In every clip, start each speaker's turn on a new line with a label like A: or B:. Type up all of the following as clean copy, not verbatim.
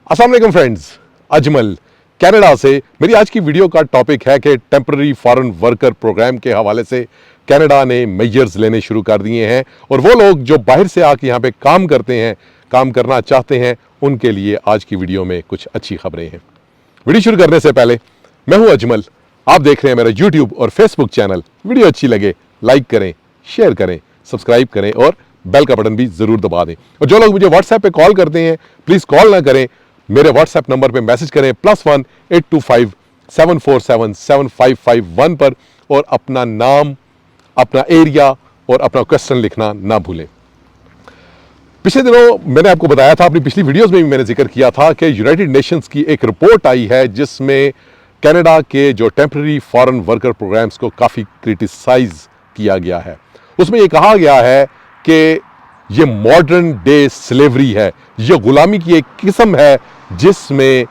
A: अस्सलाम वालेकुम friends, Ajmal Canada से। मेरी आज की वीडियो का टॉपिक है कि टेम्पररी फॉरेन वर्कर प्रोग्राम के हवाले से कनाडा ने मेजर्स लेने शुरू कर दिए हैं और वो लोग जो बाहर से आके यहाँ पे काम करते हैं, काम करना चाहते हैं, उनके लिए आज की वीडियो में कुछ अच्छी खबरें हैं। वीडियो शुरू करने से पहले मैं हूं अजमल, आप देख रहे हैं मेरा यूट्यूब और फेसबुक चैनल। वीडियो अच्छी लगे लाइक करें, शेयर करें, सब्सक्राइब करें और बेल का बटन भी जरूर दबा दें। और जो लोग मुझे व्हाट्सएप पे कॉल करते हैं, प्लीज कॉल ना करें, मेरे व्हाट्सएप नंबर पे मैसेज करें +1 825 747 7551 पर और अपना नाम, अपना एरिया और अपना क्वेश्चन लिखना ना भूलें। पिछले दिनों मैंने आपको बताया था, अपनी पिछली वीडियोस में भी मैंने जिक्र किया था कि यूनाइटेड नेशंस की एक रिपोर्ट आई है जिसमें कनाडा के जो टेम्पररी फॉरेन वर्कर प्रोग्राम्स को काफ़ी क्रिटिसाइज किया गया है। उसमें यह कहा गया है कि ये मॉडर्न डे स्लेवरी है, ये गुलामी की एक किस्म है जिसमें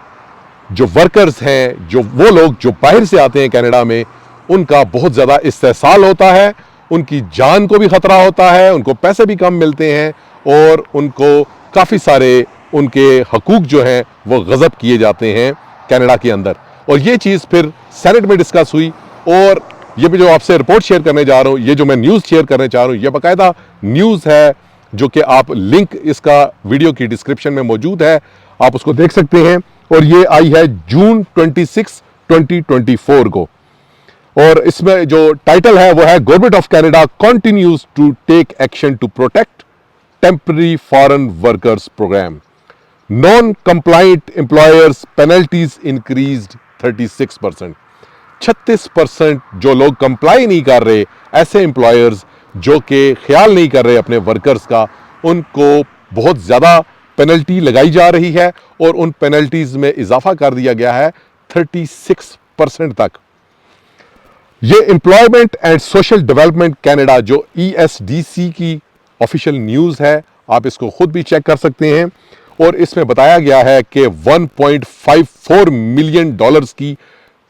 A: जो वर्कर्स हैं, जो वो लोग जो बाहर से आते हैं कनाडा में, उनका बहुत ज़्यादा इस्तेसाल होता है, उनकी जान को भी ख़तरा होता है, उनको पैसे भी कम मिलते हैं और उनको काफ़ी सारे उनके हकूक जो हैं वो गज़ब किए जाते हैं कनाडा के अंदर। और ये चीज़ फिर सेनेट में डिस्कस हुई और ये भी जो आपसे रिपोर्ट शेयर करने जा रहा हूँ, ये जो मैं न्यूज़ शेयर करने चाह रहा हूँ, ये बाकायदा न्यूज़ है जो कि आप लिंक इसका वीडियो की डिस्क्रिप्शन में मौजूद है, आप उसको देख सकते हैं। और ये आई है जून 26, 2024 को और इसमें जो टाइटल है वो है government of Canada continues to take action to protect temporary foreign workers program, non compliant employers penalties increased 36%। 36% जो लोग कंप्लाई नहीं कर रहे, ऐसे एम्प्लॉयर्स जो कि ख्याल नहीं कर रहे अपने वर्कर्स का, उनको बहुत ज़्यादा पेनल्टी लगाई जा रही है और उन पेनल्टीज में इजाफा कर दिया गया है 36% तक। ये employment and social development Canada जो ESDC की ऑफिशियल न्यूज़ है, आप इसको खुद भी चेक कर सकते हैं। और इसमें बताया गया है कि $1.54 मिलियन की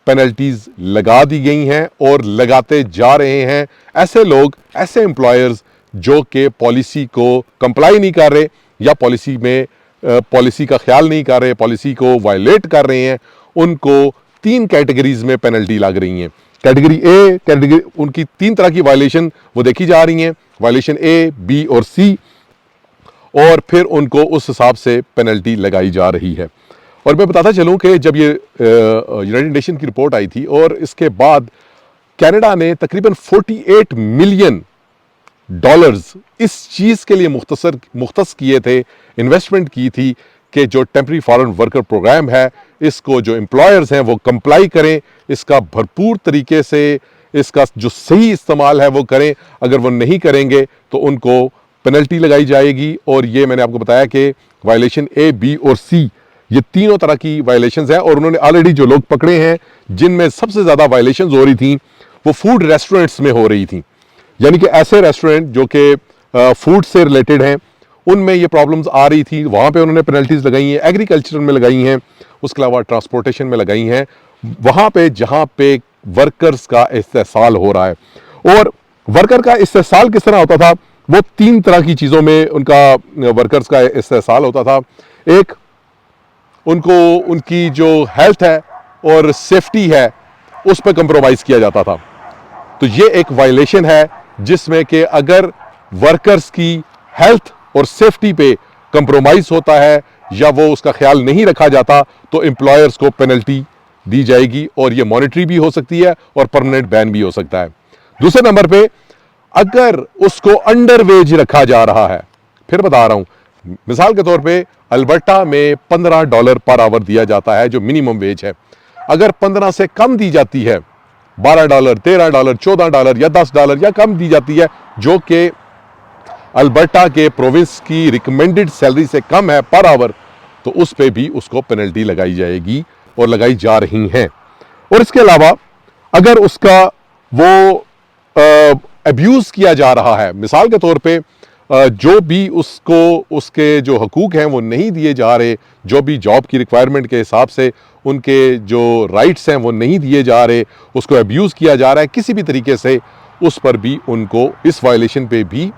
A: पेनल्टीज लगा दी गई हैं और लगाते जा रहे हैं ऐसे लोग, ऐसे एम्प्लॉयर्स जो कि पॉलिसी को कंप्लाई नहीं कर रहे या पॉलिसी में पॉलिसी का ख्याल नहीं कर रहे, पॉलिसी को वायलेट कर रहे हैं। उनको 3 कैटेगरीज में पेनल्टी लग रही हैं। कैटेगरी ए, कैटेगरी उनकी 3 तरह की वायलेशन वो देखी जा रही हैं, वायलेशन A, B और C, और फिर उनको उस हिसाब से पेनल्टी लगाई जा रही है। और मैं बताता चलूं कि जब ये यूनाइटेड नेशन की रिपोर्ट आई थी और इसके बाद कनाडा ने तकरीबन $48 मिलियन इस चीज़ के लिए मुख्तस किए थे, इन्वेस्टमेंट की थी कि जो टेम्पररी फॉरेन वर्कर प्रोग्राम है, इसको जो एम्प्लॉयर्स हैं वो कंप्लाई करें, इसका भरपूर तरीके से इसका जो सही इस्तेमाल है वो करें। अगर वो नहीं करेंगे तो उनको पेनल्टी लगाई जाएगी। और ये मैंने आपको बताया कि वायलेशन A, B और C, ये तीनों तरह की वायलेशंस हैं। और उन्होंने ऑलरेडी जो लोग पकड़े हैं, जिनमें सबसे ज़्यादा वायलेशंस हो रही थी वो फूड रेस्टोरेंट्स में हो रही थी, यानी कि ऐसे रेस्टोरेंट जो कि फूड से रिलेटेड हैं, उनमें ये प्रॉब्लम्स आ रही थी, वहाँ पे उन्होंने पेनल्टीज लगाई हैं। एग्रीकल्चर में लगाई हैं, उसके अलावा ट्रांसपोर्टेशन में लगाई हैं, वहाँ पे जहाँ पे वर्कर्स का इस्तेसाल हो रहा है। और वर्कर का इस्तेसाल किस तरह होता था, वो 3 तरह की चीज़ों में उनका वर्कर्स का इस्तेसाल होता था। एक, उनको उनकी जो हेल्थ है और सेफ्टी है उस पर कंप्रोमाइज़ किया जाता था। तो ये एक वायलेशन है जिसमें कि अगर वर्कर्स की हेल्थ और सेफ्टी पे कंप्रोमाइज होता है या वो उसका ख्याल नहीं रखा जाता तो एम्प्लॉयर्स को पेनल्टी दी जाएगी और ये मॉनेटरी भी हो सकती है और परमानेंट बैन भी हो सकता है। दूसरे नंबर पे, अगर उसको अंडर वेज रखा जा रहा है, फिर बता रहा हूं, मिसाल के तौर पे अल्बर्टा में $15 पर आवर दिया जाता है जो मिनिमम वेज है। अगर 15 से कम दी जाती है, $12, $13, $14 या $10 या कम दी जाती है, जो कि अल्बर्टा के प्रोविंस की रिकमेंडेड सैलरी से कम है पर आवर, तो उस पे भी उसको पेनल्टी लगाई जाएगी और लगाई जा रही हैं। और इसके अलावा अगर उसका वो अब्यूज़ किया जा रहा है, मिसाल के तौर पे जो भी उसको उसके जो हकूक़ हैं वो नहीं दिए जा रहे, जो भी जॉब की रिक्वायरमेंट के हिसाब से उनके जो राइट्स हैं वो नहीं दिए जा रहे, उसको अब्यूज़ किया जा रहा है किसी भी तरीके से, उस पर भी उनको, इस वायलेशन पे भी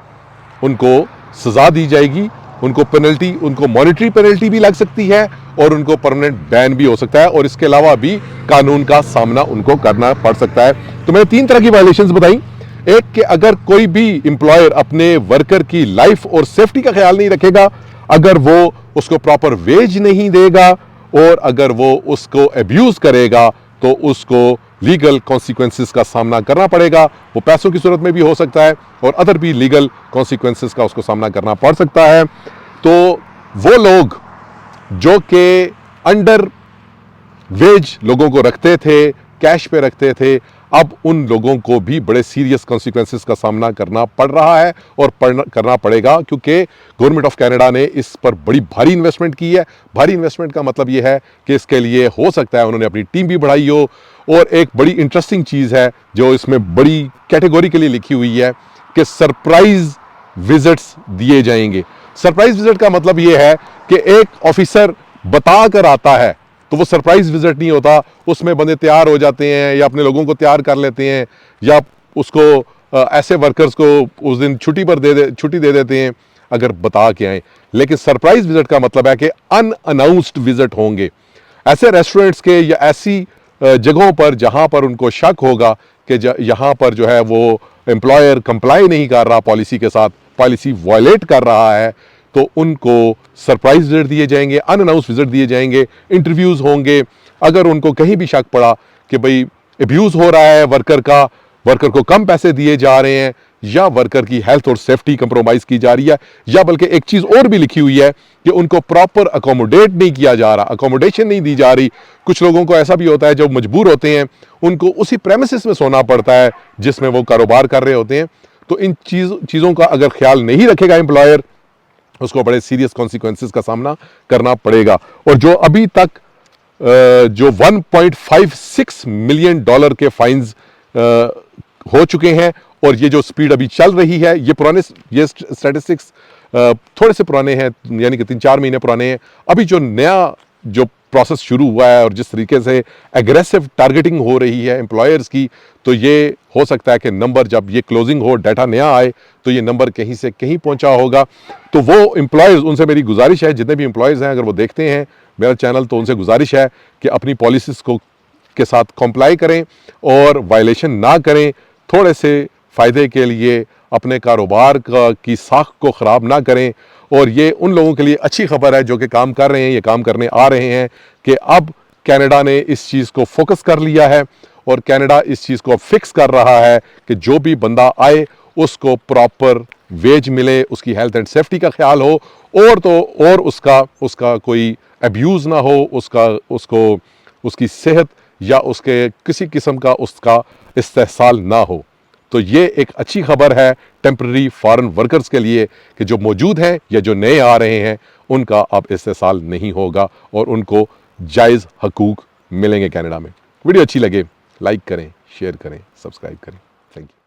A: उनको सज़ा दी जाएगी उनको पेनल्टी, उनको मॉनेटरी पेनल्टी भी लग सकती है और उनको परमानेंट बैन भी हो सकता है और इसके अलावा भी कानून का सामना उनको करना पड़ सकता है। तो मैंने 3 तरह की वायलेशंस बताई। एक कि अगर कोई भी एम्प्लॉयर अपने वर्कर की लाइफ और सेफ्टी का ख्याल नहीं रखेगा, अगर वो उसको प्रॉपर वेज नहीं देगा और अगर वो उसको अब्यूज करेगा तो उसको लीगल कॉन्सिक्वेंसेस का सामना करना पड़ेगा। वो पैसों की सूरत में भी हो सकता है और अदर भी लीगल कॉन्सिक्वेंसेस का उसको सामना करना पड़ सकता है। तो वो लोग जो कि अंडर वेज लोगों को रखते थे, कैश पे रखते थे, अब उन लोगों को भी बड़े सीरियस कॉन्सिक्वेंसेस का सामना करना पड़ रहा है और करना पड़ेगा, क्योंकि गवर्नमेंट ऑफ कनाडा ने इस पर बड़ी भारी इन्वेस्टमेंट की है। भारी इन्वेस्टमेंट का मतलब ये है कि इसके लिए हो सकता है उन्होंने अपनी टीम भी बढ़ाई हो। और एक बड़ी इंटरेस्टिंग चीज़ है जो इसमें बड़ी कैटेगरी के लिए लिखी हुई है कि सरप्राइज विजिट्स दिए जाएंगे। सरप्राइज विजिट का मतलब ये है कि एक ऑफिसर बता कर आता है तो वो सरप्राइज विजिट नहीं होता, उसमें बंदे तैयार हो जाते हैं या अपने लोगों को तैयार कर लेते हैं या उसको ऐसे वर्कर्स को उस दिन छुट्टी दे देते हैं अगर बता के आए। लेकिन सरप्राइज विजिट का मतलब है कि अनअनाउंस्ड विजिट होंगे ऐसे रेस्टोरेंट्स के या ऐसी जगहों पर जहां पर उनको शक होगा कि यहाँ पर जो है वो एम्प्लॉयर कंप्लाई नहीं कर रहा पॉलिसी के साथ, पॉलिसी वायलेट कर रहा है, तो उनको सरप्राइज विजिट दिए जाएंगे, अनअनाउंस्ड विजिट दिए जाएंगे, इंटरव्यूज होंगे। अगर उनको कहीं भी शक पड़ा कि भाई अब्यूज हो रहा है वर्कर का, वर्कर को कम पैसे दिए जा रहे हैं या वर्कर की हेल्थ और सेफ्टी कंप्रोमाइज की जा रही है, या बल्कि एक चीज और भी लिखी हुई है कि उनको प्रॉपर अकोमोडेट नहीं किया जा रहा, अकोमोडेशन नहीं दी जा रही। कुछ लोगों को ऐसा भी होता है जो मजबूर होते हैं, उनको उसी प्रेमिसेस में सोना पड़ता है जिसमें वो कारोबार कर रहे होते हैं। तो इन चीज़ों का अगर ख्याल नहीं रखेगा एम्प्लॉयर, उसको बड़े सीरियस कॉन्सिक्वेंसेस का सामना करना पड़ेगा। और जो अभी तक जो 1.56 मिलियन डॉलर के फाइन्स हो चुके हैं, और ये जो स्पीड अभी चल रही है, ये स्टैटिस्टिक्स थोड़े से पुराने हैं, यानी कि 3-4 महीने पुराने हैं। अभी जो नया जो प्रोसेस शुरू हुआ है और जिस तरीके से एग्रेसिव टारगेटिंग हो रही है एम्प्लॉयर्स की, तो ये हो सकता है कि नंबर जब ये क्लोजिंग हो, डाटा नया आए, तो ये नंबर कहीं से कहीं पहुंचा होगा। तो वो एम्प्लॉयर्स, उनसे मेरी गुजारिश है, जितने भी एम्प्लॉयर्स हैं अगर वो देखते हैं मेरा चैनल, तो उनसे गुजारिश है कि अपनी पॉलिसीज़ को के साथ कंप्लाई करें और वायलेशन ना करें। थोड़े से फ़ायदे के लिए अपने कारोबार की साख को ख़राब ना करें। और ये उन लोगों के लिए अच्छी खबर है जो कि काम कर रहे हैं, ये काम करने आ रहे हैं, कि अब कनाडा ने इस चीज़ को फोकस कर लिया है और कनाडा इस चीज़ को फिक्स कर रहा है कि जो भी बंदा आए उसको प्रॉपर वेज मिले, उसकी हेल्थ एंड सेफ्टी का ख्याल हो, और उसका कोई अब्यूज़ ना हो, उसकी सेहत या उसके किसी किस्म का उसका इस्तेहसाल ना हो। तो ये एक अच्छी खबर है टेम्पररी फॉरेन वर्कर्स के लिए कि जो मौजूद हैं या जो नए आ रहे हैं उनका अब इस्तेहसाल नहीं होगा और उनको जायज़ हकूक़ मिलेंगे कनाडा में। वीडियो अच्छी लगे लाइक करें, शेयर करें, सब्सक्राइब करें। Thank you.